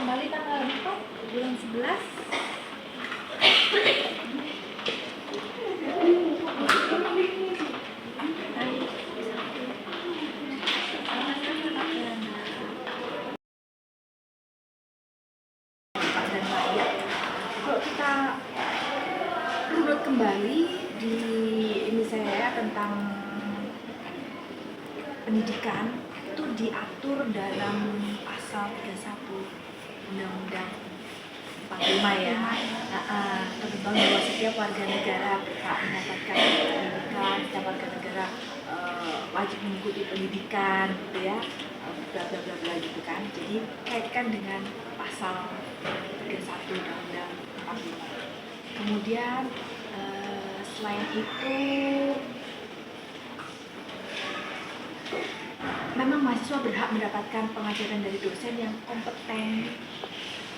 kembali tanggal 4 bulan 11. Kalau kita runut kembali di ini saya tentang pendidikan itu diatur dalam pasal 31 Undang-Undang 45 ya, tentang bahwa setiap warga negara berhak mendapatkan pendidikan, setiap warga negara wajib mengikuti pendidikan gitu ya, bla bla bla bla gitu kan. Jadi kaitkan dengan pasal 31 Undang-Undang 45. Kemudian selain itu memang mahasiswa berhak mendapatkan pengajaran dari dosen yang kompeten.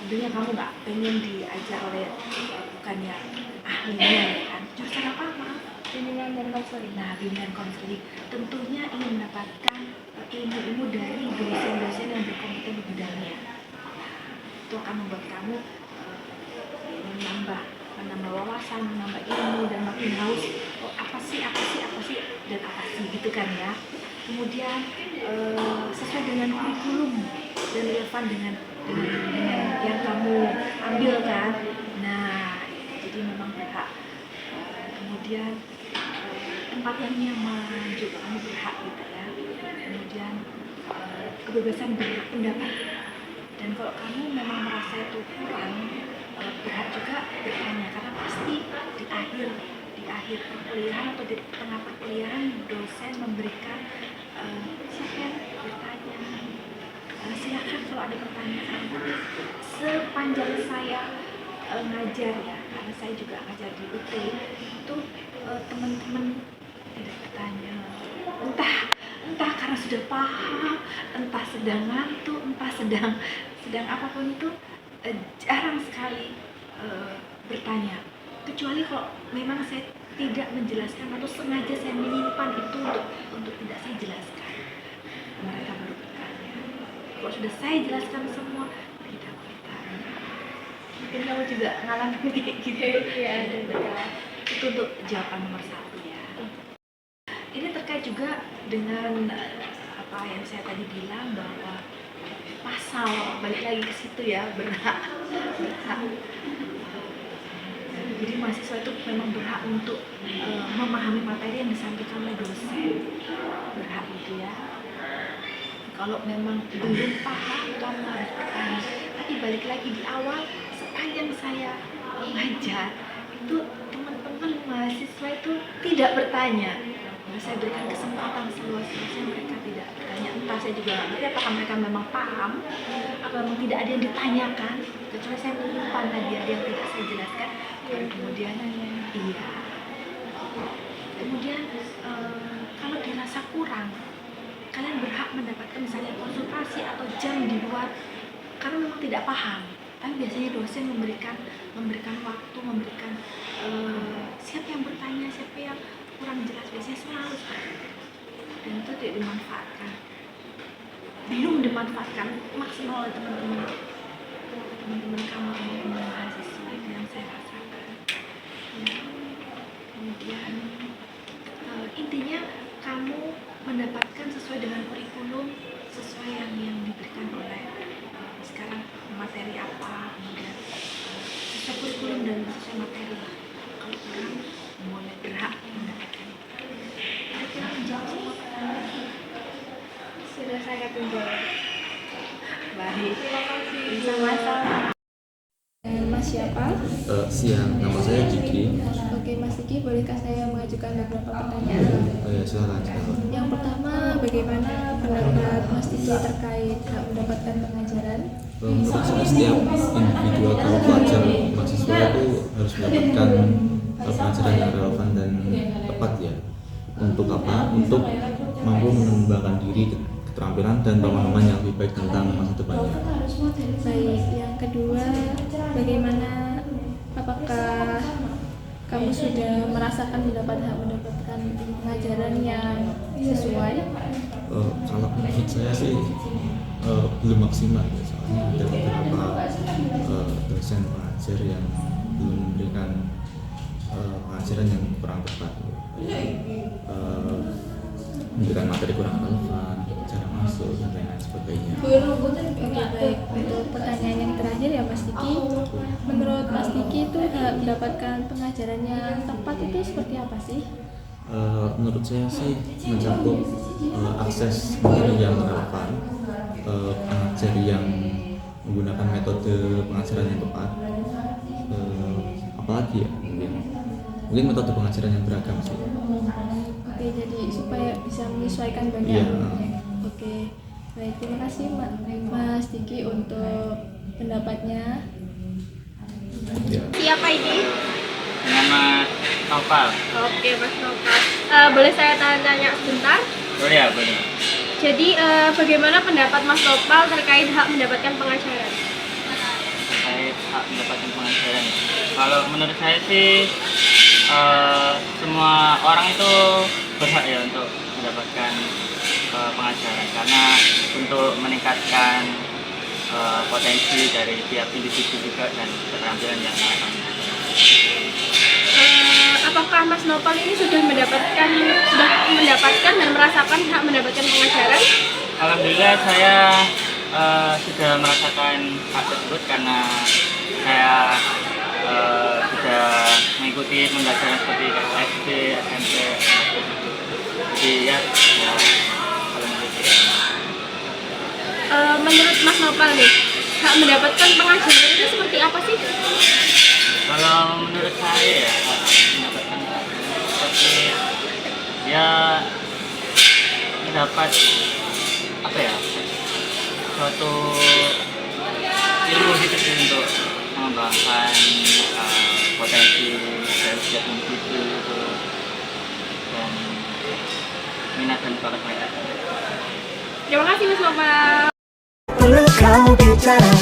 Tentunya kamu nggak pengen diajar oleh bukan yang ahlinya ya kan. Jurusan apa maaf? Bimbingan dan konseling. Nah, bimbingan konseling tentunya ingin mendapatkan ilmu-ilmu dari dosen-dosen yang berkompeten di bidangnya. Itu akan membuat kamu menambah wawasan, menambah ilmu dan makin haus. Oh, apa sih dan apa sih gitu kan ya. Kemudian sesuai dengan kurikulum dan relevan dengan yang kamu ambil kan. Nah, jadi memang berhak. Kemudian tempat yang nyaman juga kamu berhak gitu ya. Kemudian kebebasan berpendapat. Dan kalau kamu memang merasa itu kurang, berhak juga bertanya, karena pasti di akhir perkuliahan atau di tengah perkuliahan dosen memberikan siapa yang bertanya, silakan kalau ada pertanyaan. Sepanjang saya ngajar ya, karena saya juga ngajar di UT, itu teman-teman tidak bertanya, entah karena sudah paham, entah sedang ngantuk, entah sedang apapun itu, jarang sekali bertanya. Kecuali kalau memang saya tidak menjelaskan atau sengaja saya menyimpan itu untuk tidak saya jelaskan, mereka baru bertanya. Kalau sudah saya jelaskan semua, tidak bertanya. Mungkin kamu juga ngalamin kayak gitu. Iya, ada betul. Itu untuk jawaban nomor 1 ya. Ini terkait juga dengan apa yang saya tadi bilang, bahwa pasal, balik lagi ke situ ya, berhak. Jadi mahasiswa itu memang berhak untuk memahami materi yang disampaikan oleh dosen, berhak gitu ya. Kalau memang belum paham, kamu harus bertanya. Tapi balik lagi di awal, sepanjang saya mengajar itu teman-teman mahasiswa itu tidak bertanya. Saya berikan kesempatan seluas-luasnya, mereka tidak bertanya. Entah saya juga nggak ngerti apakah mereka memang paham atau memang tidak ada yang ditanyakan, kecuali saya menyimpan tadi ada yang tidak saya jelaskan. Kemudian iya. Kemudian kalau dirasa kurang, kalian berhak mendapatkan misalnya konsultasi atau jam di luar karena memang tidak paham. Tapi biasanya dosen memberikan waktu, siapa yang bertanya, siapa yang kurang jelas, biasanya selalu dan itu tidak dimanfaatkan, belum dimanfaatkan maksimal oleh teman-teman kamu, teman-teman mahasiswa. Itu yang saya rasakan ya. Kemudian intinya kamu mendapatkan sesuai dengan kurikulum, sesuai yang diberikan oleh sekarang materi apa, kemudian sesuai kurikulum dan sesuai materi. Kalau kurang, mulai berhak mendapatkan. Kira-kira menjawab semua pertanyaan. Sudah sangat menjawab. Baik, Terima kasih. sama-sama. Mas siapa? Siang, nama saya Jiki. Oke, Mas Diki, bolehkah saya mengajukan beberapa pertanyaan? Ya, silakan. Yang pertama, bagaimana pendapat Mas Diki terkait hak mendapatkan pengajaran? Menurut saya setiap individu atau pelajar mahasiswa itu harus mendapatkan pengajaran yang relevan dan tepat ya. Untuk apa? Untuk mampu mengembangkan diri, keterampilan dan pemahaman yang lebih baik tentang masa depannya. Baik, yang kedua, bagaimana, apakah kamu sudah merasakan mendapatkan pengajaran yang sesuai? Kalau menurut saya sih belum maksimal ya, soalnya ada beberapa dosen pengajar yang belum memberikan pengajaran yang kurang tepat, memberikan materi kurang relevan, cara masuk dan lain-lain sebagainya. Oke, baik. Untuk pertanyaan yang terakhir ya Mas Diki, menurut Mas Diki itu hak mendapatkan pengajaran yang tepat itu seperti apa sih? Menurut saya sih mencakup akses materi yang relevan, pengajar yang menggunakan metode pengajaran yang tepat, apalagi ya mungkin metode pengajaran yang beragam sih. Oke, jadi supaya bisa menyesuaikan banyak. Iya. Oke, baik. Terima kasih Mas Diki untuk pendapatnya. Ya. Siapa ini? Dengan Mas Nopal. Oke, Mas Nopal. Boleh saya tanya sebentar? Oh ya, boleh. Jadi, bagaimana pendapat Mas Nopal terkait hak mendapatkan pengajaran? Terkait hak mendapatkan pengajaran. Kalau menurut saya sih semua orang itu berhak ya untuk mendapatkan pengajaran, karena untuk meningkatkan potensi dari tiap individu juga dan keterampilan yang mereka miliki. Apakah Mas Nopal ini sudah mendapatkan dan merasakan hak mendapatkan pengajaran? Alhamdulillah saya sudah merasakan hak tersebut karena saya sudah mengikuti pembelajaran seperti SD, SMP, jadi ya kalau mengikuti. Menurut Mas Nopal nih, hak mendapatkan pengajaran itu seperti apa sih? Kalau menurut saya ya hak mendapatkan seperti ya mendapat apa ya, suatu ilmu gitu sih untuk mengembangkan potensi dari setiap individu itu dan minat dan bakat mereka. Terima kasih Mas Nopal. Perlu kau bicara